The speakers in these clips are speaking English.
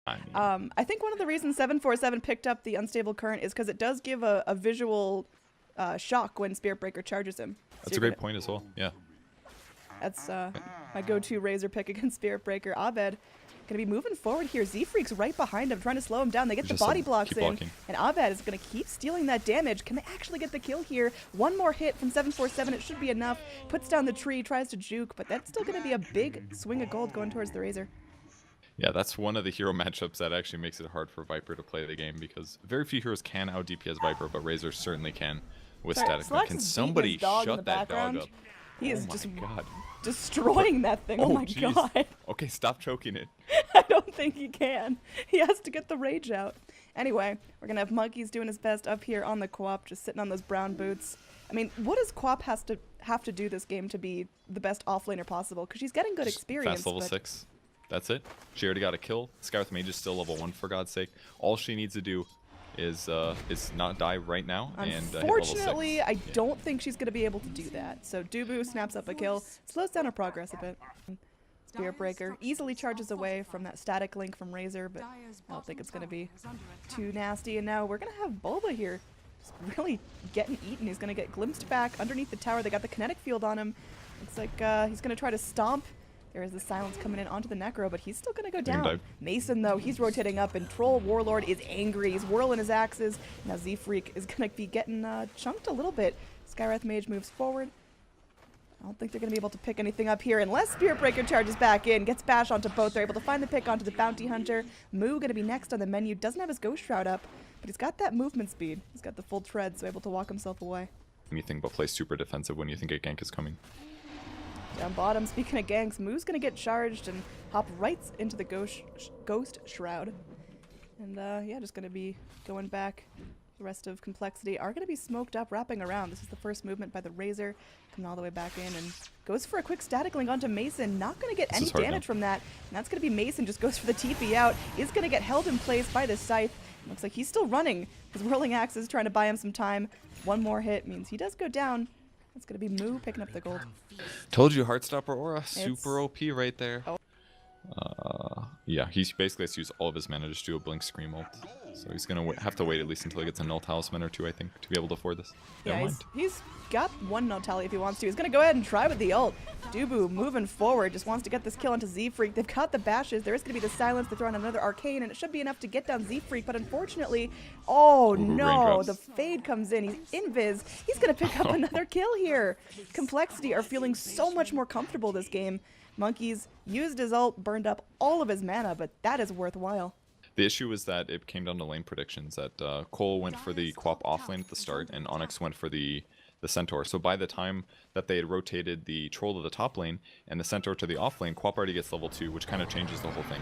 I think one of the reasons 747 picked up the unstable current is because it does give a visual shock when Spirit Breaker charges him. That's a great point as well. Yeah. That's my go-to Razor pick against Spirit Breaker. Abed gonna be moving forward here. Z-Freak's right behind him, trying to slow him down. They get the body blocks in, and Abed is gonna keep stealing that damage. Can they actually get the kill here? One more hit from 747, it should be enough. Puts down the tree, tries to juke, but that's still gonna be a big swing of gold going towards the Razor. Yeah, that's one of the hero matchups that actually makes it hard for Viper to play the game, because very few heroes can out DPS Viper, but Razor certainly can with static. Can somebody shut that dog up? He is just destroying that thing. Oh my god. Okay, stop choking it. I don't think he can. He has to get the rage out. Anyway, we're going to have Monkeys doing his best up here on the co-op, just sitting on those brown boots. I mean, what does co-op have to do this game to be the best offlaner possible? Because she's getting good experience. Fast level 6. That's it. She already got a kill. Skywrath Mage is still level 1, for God's sake. All she needs to do is not die right now. Unfortunately, I don't think she's going to be able to do that. So Dubu snaps up a kill, slows down her progress a bit. Spirit Breaker easily charges away from that static link from Razor, but I don't think it's going to be too nasty. And now we're going to have Bulba here just really getting eaten. He's going to get glimpsed back underneath the tower. They got the kinetic field on him. Looks like he's going to try to stomp. There is the silence coming in onto the Necro, but he's still going to go down. Mason, though, he's rotating up, and Troll Warlord is angry. He's whirling his axes. Now Z-Freak is going to be getting chunked a little bit. Skywrath Mage moves forward. I don't think they're going to be able to pick anything up here unless Spirit Breaker charges back in. Gets bash onto both. They're able to find the pick onto the Bounty Hunter. Moo going to be next on the menu. Doesn't have his Ghost Shroud up, but he's got that movement speed. He's got the full tread, so able to walk himself away. Anything but play super defensive when you think a gank is coming. Down bottom, speaking of ganks, Moo's going to get charged and hop right into the Ghost Shroud. And yeah, just going to be going back. The rest of Complexity are going to be smoked up, wrapping around. This is the first movement by the Razor. Coming all the way back in and goes for a quick static link onto Mason. Not going to get any damage from that. And that's going to be Mason, just goes for the TP out. Is going to get held in place by the Scythe. Looks like he's still running. His Whirling Axe is trying to buy him some time. One more hit means he does go down. It's going to be Moo picking up the gold. Told you, Heartstopper Aura. Super OP right there. Yeah, he basically has to use all of his mana just to do a Blink Scream ult. So he's going to have to wait at least until he gets a Null Talisman or two, I think, to be able to afford this. Yeah, he's got one Null Tally if he wants to. He's going to go ahead and try with the ult. Dubu moving forward, just wants to get this kill onto Z-Freak. They've got the bashes. There is going to be the silence. They're throwing another Arcane, and it should be enough to get down Z-Freak. But unfortunately, oh no, the fade comes in. He's invis. He's going to pick up another kill here. Complexity are feeling so much more comfortable this game. Monkeys used his ult, burned up all of his mana, but that is worthwhile. The issue is that it came down to lane predictions, that CoL went for the Quap offlane at the start, and Onyx went for the Centaur. So by the time that they had rotated the Troll to the top lane and the Centaur to the off lane, Quap already gets level 2, which kind of changes the whole thing.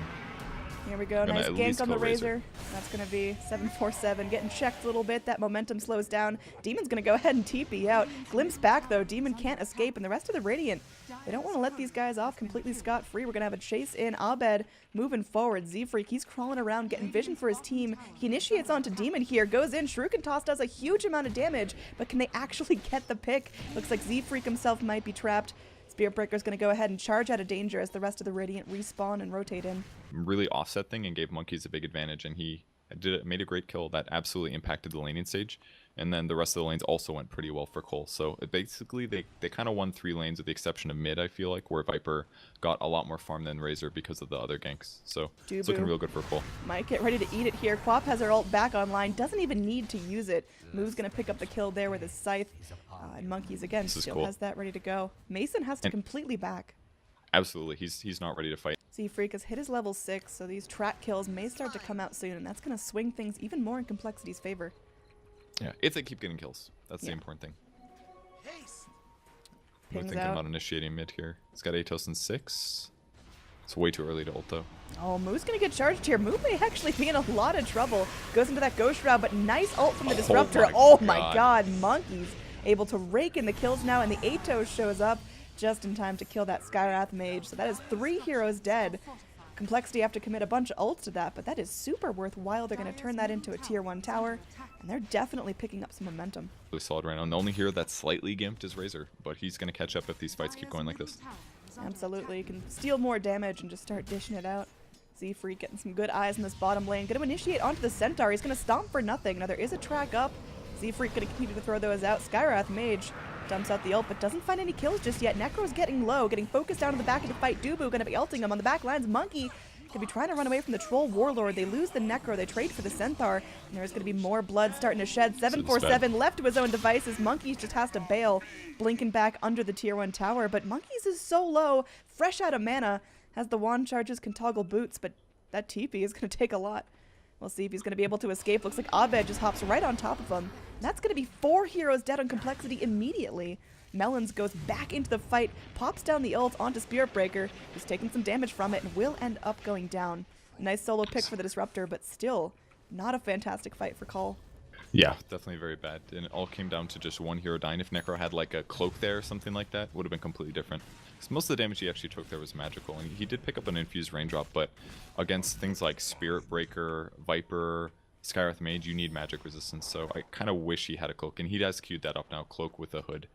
Here we go, nice gank on the Razor. That's going to be 747 getting checked a little bit. That momentum slows down. Demon's going to go ahead and TP out. Glimpse back though, Demon can't escape, and the rest of the Radiant, they don't want to let these guys off completely scot-free. We're going to have a chase in. Abed moving forward. Z-Freak, he's crawling around, getting vision for his team. He initiates onto Demon here, goes in. Shuriken Toss does a huge amount of damage, but can they actually get the pick? Looks like Z-Freak himself might be trapped. Spirit Breaker's going to go ahead and charge out of danger as the rest of the Radiant respawn and rotate in. Really offset thing and gave Monkeys a big advantage, and he made a great kill that absolutely impacted the laning stage. And then the rest of the lanes also went pretty well for CoL. So basically they kind of won 3 lanes with the exception of mid, I feel like, where Viper got a lot more farm than Razor because of the other ganks. So it's looking real good for CoL. Might get ready to eat it here. Quap has her ult back online, doesn't even need to use it. Moo's going to pick up the kill there with his Scythe. And Monkeys, again, still has that ready to go. Mason has to completely back. Absolutely, he's not ready to fight. Z-Freak has hit his level 6, so these trap kills may start to come out soon, and that's going to swing things even more in Complexity's favor. Yeah, if they keep getting kills. That's the important thing. I'm thinking about initiating mid here. He's got Atos in 6. It's way too early to ult though. Oh, Moo's going to get charged here. Moo may actually be in a lot of trouble. Goes into that Ghost Shroud, but nice ult from the Disruptor. Oh my god, Monkeys able to rake in the kills now, and the Atos shows up just in time to kill that Skywrath Mage. So that is 3 heroes dead. Complexity have to commit a bunch of ults to that, but that is super worthwhile. They're going to turn that into a tier 1 tower, and they're definitely picking up some momentum. Really solid right now. And the only hero that's slightly gimped is Razor, but he's going to catch up if these fights keep going like this. Absolutely. You can steal more damage and just start dishing it out. Z-Freak getting some good eyes in this bottom lane. Going to initiate onto the Centaur. He's going to stomp for nothing. Now there is a track up. Z-Freak going to continue to throw those out. Skywrath Mage dumps out the ult, but doesn't find any kills just yet. Necro's getting low, getting focused down to the back of the fight. Dubu going to be ulting him on the back lines. Monkey going to be trying to run away from the Troll Warlord. They lose the Necro. They trade for the Centaur, and there's going to be more blood starting to shed. 747 left to his own devices. Monkeys just has to bail, blinking back under the tier 1 tower, but Monkeys is so low, fresh out of mana, has the wand charges, can toggle boots, but that TP is going to take a lot. We'll see if he's going to be able to escape. Looks like Abed just hops right on top of him. And that's going to be 4 heroes dead on Complexity immediately. Melons goes back into the fight, pops down the ult onto Spirit Breaker, who's taking some damage from it and will end up going down. Nice solo pick for the Disruptor, but still not a fantastic fight for CoL. Yeah, definitely very bad. And it all came down to just one hero dying. If Necro had like a cloak there or something like that, would have been completely different. Because most of the damage he actually took there was magical, and he did pick up an infused raindrop, but against things like Spirit Breaker, Viper, Skywrath Mage, you need magic resistance. So I kind of wish he had a cloak, and he has queued that up now. Cloak with a hood.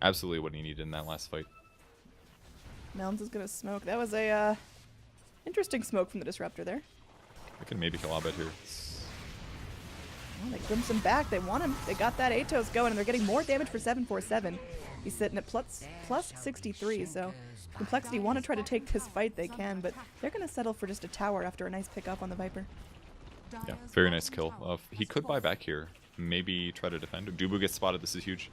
Absolutely what he needed in that last fight. Melons is going to smoke. That was a interesting smoke from the Disruptor there. I can maybe kill Abed here. Well, they glimpse him back. They want him. They got that Atos going, and they're getting more damage for 747. He's sitting at plus 63, so Complexity want to try to take this fight, they can, but they're going to settle for just a tower after a nice pick up on the Viper. Yeah, very nice kill. He could buy back here. Maybe try to defend. Dubu gets spotted. This is huge.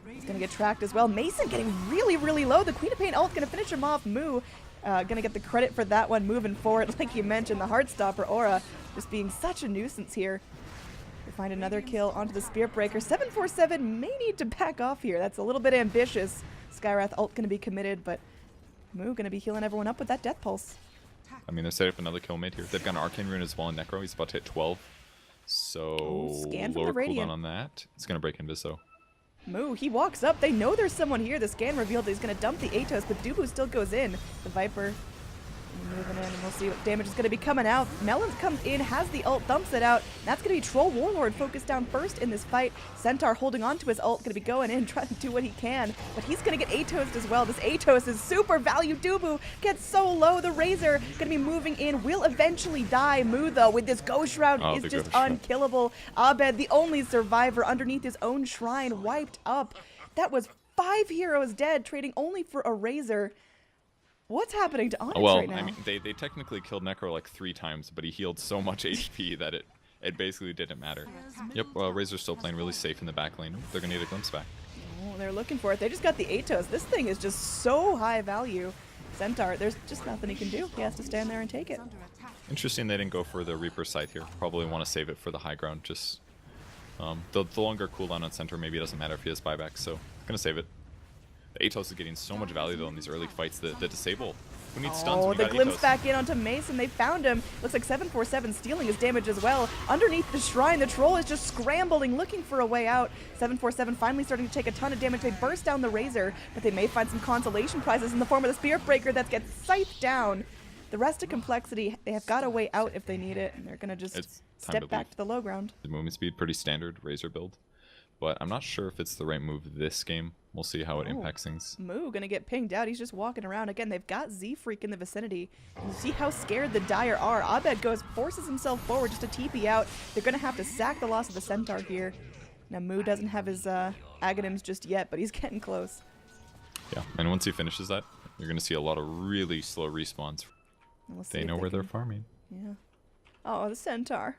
He's going to get tracked as well. Mason getting really, really low. The Queen of Pain ult going to finish him off. Moo going to get the credit for that one moving forward. Like you mentioned, the Heartstopper aura just being such a nuisance here. They find another kill onto the Spirit Breaker. 747 may need to back off here. That's a little bit ambitious. Skywrath ult going to be committed, but Moo going to be healing everyone up with that Death Pulse. I mean, they're setting up another kill mid here. They've got an Arcane Rune as well in Necro. He's about to hit 12. So scan from lower the Radiant. cooldown on that. It's going to break Invis though. Moo, he walks up. They know there's someone here. The scan revealed that he's going to dump the Atos, but Dubu still goes in. The Viper moving in, and we'll see what damage is going to be coming out. Melons comes in, has the ult, dumps it out. That's going to be Troll Warlord focused down first in this fight. Centaur holding on to his ult, going to be going in, trying to do what he can, but he's going to get Atos as well. This Atos is super value. Dubu gets so low. The Razor going to be moving in, will eventually die. Moo, though, with this Ghost Shroud is just unkillable. Abed, the only survivor underneath his own shrine, wiped up. That was 5 heroes dead, trading only for a Razor. What's happening to Onyx right now? I mean, they technically killed Necro like 3 times, but he healed so much HP that it basically didn't matter. Yep, Razor's still playing really safe in the back lane. They're gonna need a glimpse back. Oh, they're looking for it. They just got the Atos. This thing is just so high value. Centaur, there's just nothing he can do. He has to stand there and take it. Interesting they didn't go for the Reaper scythe here. Probably want to save it for the high ground. Just the longer cooldown on Centaur, maybe it doesn't matter if he has buyback, so gonna save it. The Atos is getting so much value though in these early fights. The disable. Who needs stuns when you the got glimpse Atos? back in onto Mason. They found him. Looks like 747 stealing his damage as well. Underneath the shrine, the troll is just scrambling, looking for a way out. 747 finally starting to take a ton of damage. They burst down the Razor, but they may find some consolation prizes in the form of the Spirit Breaker that gets scythed down. The rest of Complexity, they have got a way out if they need it, and they're going to just step back to the low ground. The movement speed, pretty standard Razor build. But I'm not sure if it's the right move this game. We'll see how it impacts things. Moo gonna get pinged out. He's just walking around. Again, they've got Z-Freak in the vicinity. You see how scared the Dire are. Abed forces himself forward just to TP out. They're gonna have to sack the loss of the Centaur here. Now Moo doesn't have his Aghanims just yet, but he's getting close. Yeah, and once he finishes that, you're gonna see a lot of really slow respawns. They know where they're farming. Yeah. Oh, the Centaur.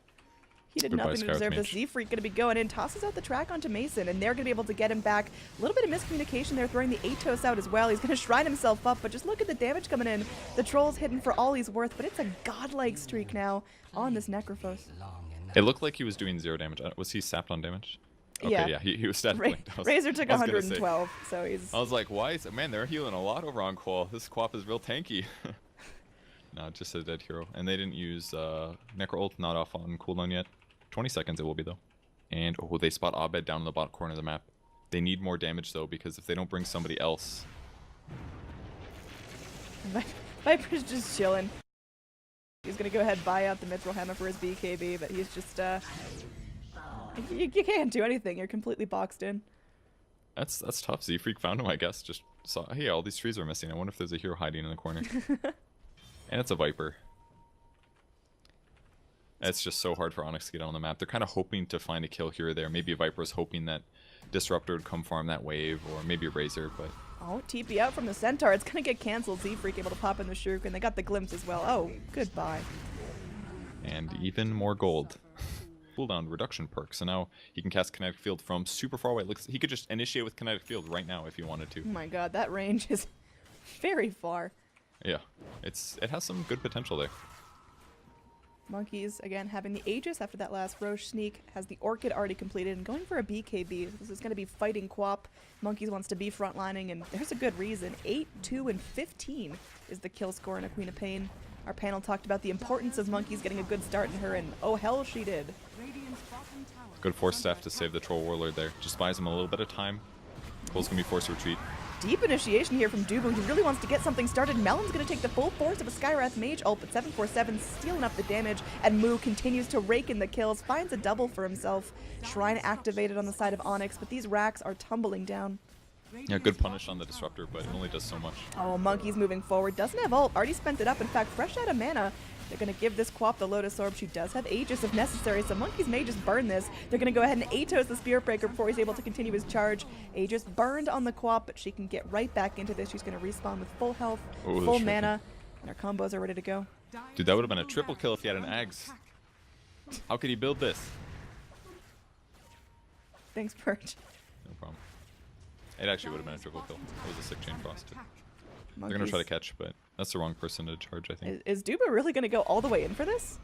He did Goodbye, nothing to deserve this. Mage. Z-Freak going to be going in, tosses out the track onto Mason, and they're going to be able to get him back. A little bit of miscommunication there, throwing the Atos out as well. He's going to shrine himself up, but just look at the damage coming in. The Troll's hidden for all he's worth, but it's a godlike streak now on this Necrophos. It looked like he was doing 0 damage. Was he sapped on damage? Okay, yeah, he was static blinked. Razor took 112, so he's... I was like, why is it? Man, they're healing a lot over on CoL. This Quap is real tanky. No, just a dead hero. And they didn't use Necro ult, not off on cooldown yet. 20 seconds it will be though. And oh, they spot Abed down in the bottom corner of the map. They need more damage though, because if they don't bring somebody else... Viper's just chilling. He's gonna go ahead and buy out the Mithril Hammer for his BKB, but he's just you can't do anything. You're completely boxed in. That's tough. Z-Freak found him, I guess. Just saw, hey, all these trees are missing. I wonder if there's a hero hiding in the corner. And it's a Viper. It's just so hard for Onyx to get on the map. They're kind of hoping to find a kill here or there. Maybe Viper's hoping that Disruptor would come farm that wave, or maybe a Razor, but... Oh, TP out from the Centaur. It's going to get canceled. Z-Freak able to pop in the Shuriken. And they got the glimpse as well. Oh, goodbye. And even more gold. Cooldown reduction perk. So now he can cast Kinetic Field from super far away. He could just initiate with Kinetic Field right now if he wanted to. Oh my god, that range is very far. Yeah, it has some good potential there. Monkeys, again, having the Aegis after that last Roche sneak, has the Orchid already completed and going for a BKB. This is going to be fighting Quap. Monkeys wants to be frontlining, and there's a good reason. 8, 2, and 15 is the kill score in a Queen of Pain. Our panel talked about the importance of Monkeys getting a good start in her, and oh hell she did. Good Force Staff to save the Troll Warlord there. Just buys him a little bit of time. Cole's going to be forced to retreat. Deep initiation here from Dubu. He really wants to get something started. Melon's going to take the full force of a Skywrath Mage ult, but 747 stealing up the damage, and Moo continues to rake in the kills, finds a double for himself. Shrine activated on the side of Onyx, but these racks are tumbling down. Yeah, good punish on the Disruptor, but it only does so much. Oh, Monkey's moving forward. Doesn't have ult. Already spent it up. In fact, fresh out of mana. They're going to give this Quap the Lotus Orb. She does have Aegis if necessary, so Monkeys may just burn this. They're going to go ahead and Atos the Spirit Breaker before he's able to continue his charge. Aegis burned on the Quap, but she can get right back into this. She's going to respawn with full health, full mana, and her combos are ready to go. Dude, that would have been a triple kill if he had an Ags. How could he build this? Thanks, Perch. No problem. It actually would have been a triple kill. It was a sick chain frost too. Monkeys. They're going to try to catch, but that's the wrong person to charge, I think. Is Duba really going to go all the way in for this?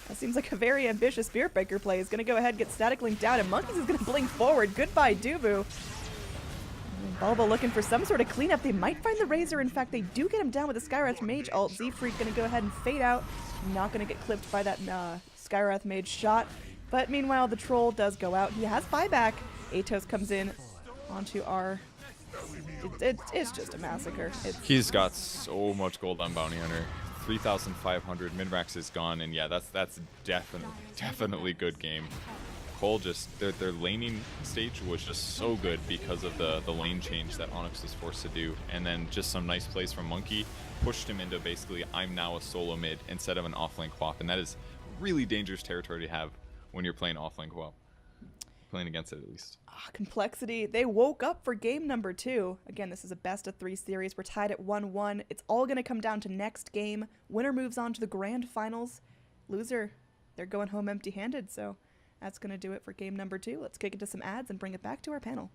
That seems like a very ambitious Spirit Breaker play. He's going to go ahead and get Static Link down, and Monkeys is going to blink forward. Goodbye, Dubu. Bulba looking for some sort of cleanup. They might find the Razor. In fact, they do get him down with a Skywrath Mage ult. Z-Freak going to go ahead and fade out. Not going to get clipped by that Skywrath Mage shot. But meanwhile, the Troll does go out. He has buyback. Atos comes in onto our... It's just a massacre. He's got so much gold on Bounty Hunter. 3,500. Minrax is gone, and yeah, that's definitely good game. CoL just their laning stage was just so good because of the lane change that Onyx was forced to do, and then just some nice plays from Monkey pushed him into basically I'm now a solo mid instead of an offlane Quap, and that is really dangerous territory to have when you're playing offlane Quap. Playing against it at least. Complexity. They woke up for game number 2. Again, this is a best of 3 series. We're tied at 1-1. It's all going to come down to next game. Winner moves on to the grand finals. Loser, they're going home empty-handed. So that's going to do it for game number 2. Let's kick it to some ads and bring it back to our panel.